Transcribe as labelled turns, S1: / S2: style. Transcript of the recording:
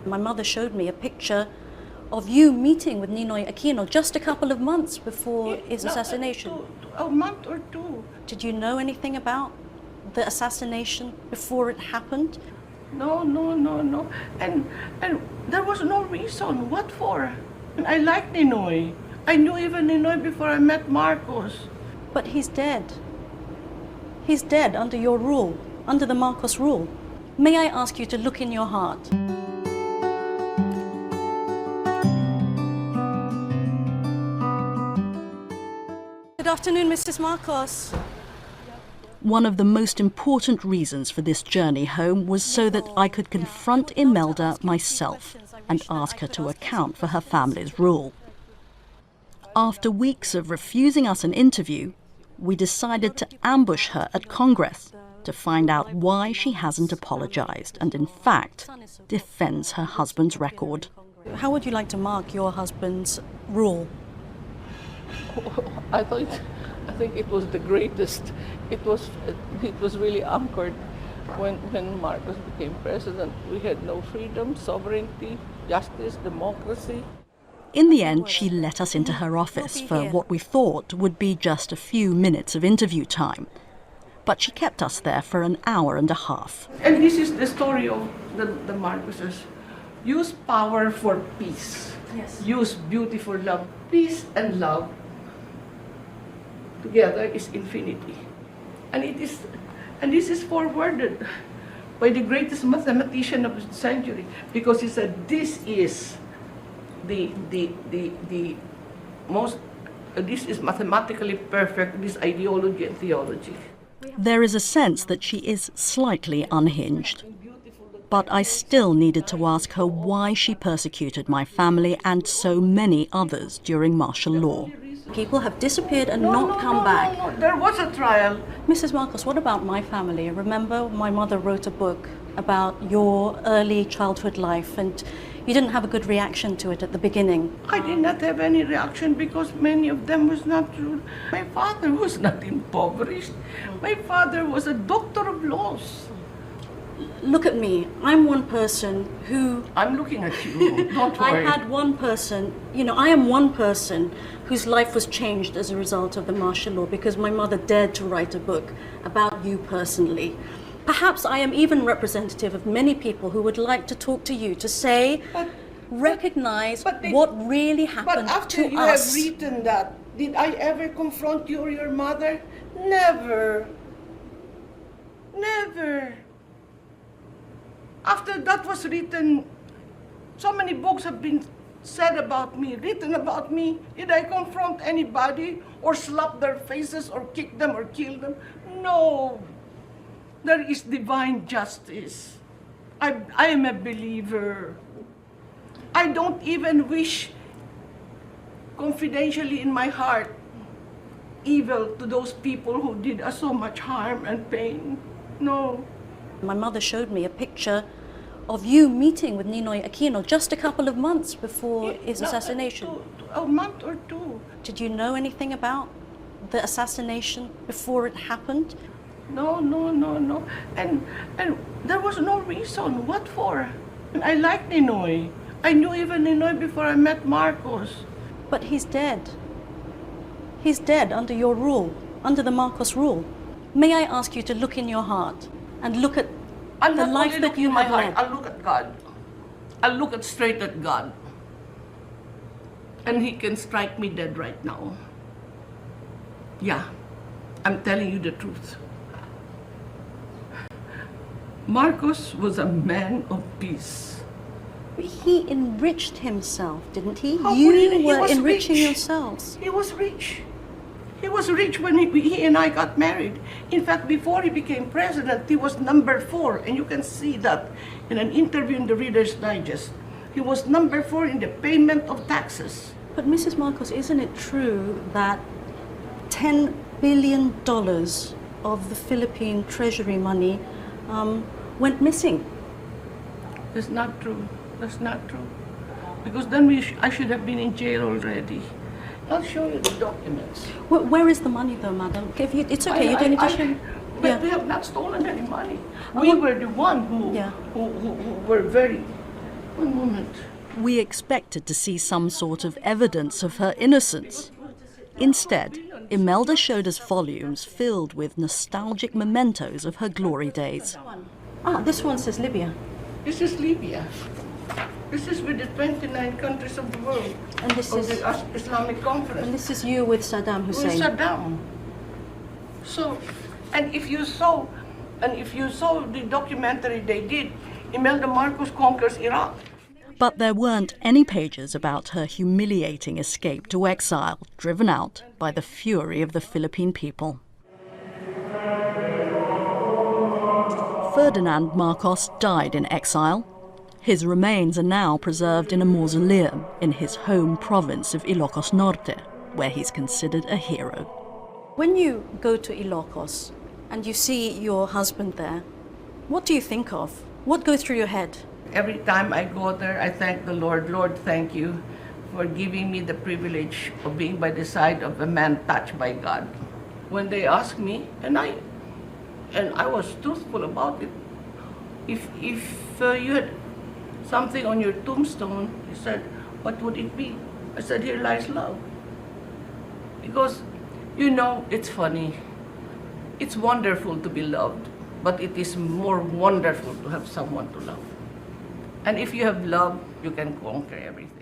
S1: My mother showed me a picture of you meeting with Ninoy Aquino just a couple of months before his assassination.
S2: A month or two.
S1: Did you know anything about the assassination before it happened?
S2: No. And there was no reason. What for? And I like Ninoy. I knew even Ninoy before I met Marcos.
S1: But he's dead. He's dead under your rule, under the Marcos rule. May I ask you to look in your heart? Good afternoon, Mrs. Marcos. One of the most important reasons for this journey home was so that I could confront Imelda myself and ask her to account for her family's rule. After weeks of refusing us an interview, we decided to ambush her at Congress to find out why she hasn't apologized and, in fact, defends her husband's record. How would you like to mark your husband's rule?
S2: I think it was the greatest. It was really anchored when Marcos became president. We had no freedom, sovereignty, justice, democracy.
S1: In the end, she let us into her office for what we thought would be just a few minutes of interview time. But she kept us there for an hour and a half.
S2: And this is the story of the Marcoses. Use power for peace.
S1: Yes.
S2: Use beauty for love. Peace and love together is infinity. And this is forwarded by the greatest mathematician of the century, because he said this is this is mathematically perfect, this ideology and theology.
S1: There is a sense that she is slightly unhinged. But I still needed to ask her why she persecuted my family and so many others during martial law. People have disappeared and not come back.
S2: No. There was a trial.
S1: Mrs. Marcos, what about my family? Remember, my mother wrote a book about your early childhood life, and you didn't have a good reaction to it at the beginning.
S2: I did not have any reaction because many of them was not true. My father was not impoverished. My father was a doctor of laws.
S1: Look at me. I'm one person who...
S2: I'm looking at you. Don't worry.
S1: I am one person whose life was changed as a result of the martial law because my mother dared to write a book about you personally. Perhaps I am even representative of many people who would like to talk to you, to say, recognize what really happened to us.
S2: But after you have written that, did I ever confront you or your mother? Never. Never. After that was written, so many books have been said about me, written about me. Did I confront anybody or slap their faces or kick them or kill them? No. There is divine justice. I am a believer. I don't even wish confidentially in my heart evil to those people who did us so much harm and pain. No.
S1: My mother showed me a picture of you meeting with Ninoy Aquino just a couple of months before his assassination.
S2: A month or two.
S1: Did you know anything about the assassination before it happened?
S2: No. And there was no reason. What for? And I like Ninoy. I knew even Ninoy before I met Marcos.
S1: But he's dead. He's dead under your rule, under the Marcos rule. May I ask you to look in your heart and look at the life that you have led?
S2: I'll look at God. I'll look straight at God. And He can strike me dead right now. Yeah, I'm telling you the truth. Marcos was a man of peace.
S1: He enriched himself, didn't he?
S2: You
S1: were enriching yourselves.
S2: He was rich. He was rich when he and I got married. In fact, before he became president, he was number 4. And you can see that in an interview in the Reader's Digest. He was number 4 in the payment of taxes.
S1: But Mrs. Marcos, isn't it true that $10 billion of the Philippine treasury money went missing?
S2: That's not true. That's not true. Because then I should have been in jail already. I'll show you the documents.
S1: Where is the money, though, madam? It's okay. You don't need to show.
S2: But we have not stolen any money. We were the one who were very One moment.
S1: We expected to see some sort of evidence of her innocence. Instead, Imelda showed us volumes filled with nostalgic mementos of her glory days. This one says Libya.
S2: This is Libya. This is with the 29 countries of the world.
S1: And this
S2: of
S1: is
S2: the Islamic Conference.
S1: And this is you with Saddam
S2: With
S1: Hussein.
S2: Saddam. So, and if you saw the documentary they did, Imelda Marcos conquers Iraq.
S1: But there weren't any pages about her humiliating escape to exile, driven out by the fury of the Philippine people. Ferdinand Marcos died in exile. His remains are now preserved in a mausoleum in his home province of Ilocos Norte, where he's considered a hero. When you go to Ilocos and you see your husband there, what do you think of? What goes through your head?
S2: Every time I go there, I thank the Lord. Lord, thank you for giving me the privilege of being by the side of a man touched by God. When they asked me, and I was truthful about it, if you had something on your tombstone, he said, what would it be? I said, here lies love. Because, you know, it's funny. It's wonderful to be loved, but it is more wonderful to have someone to love. And if you have love, you can conquer everything.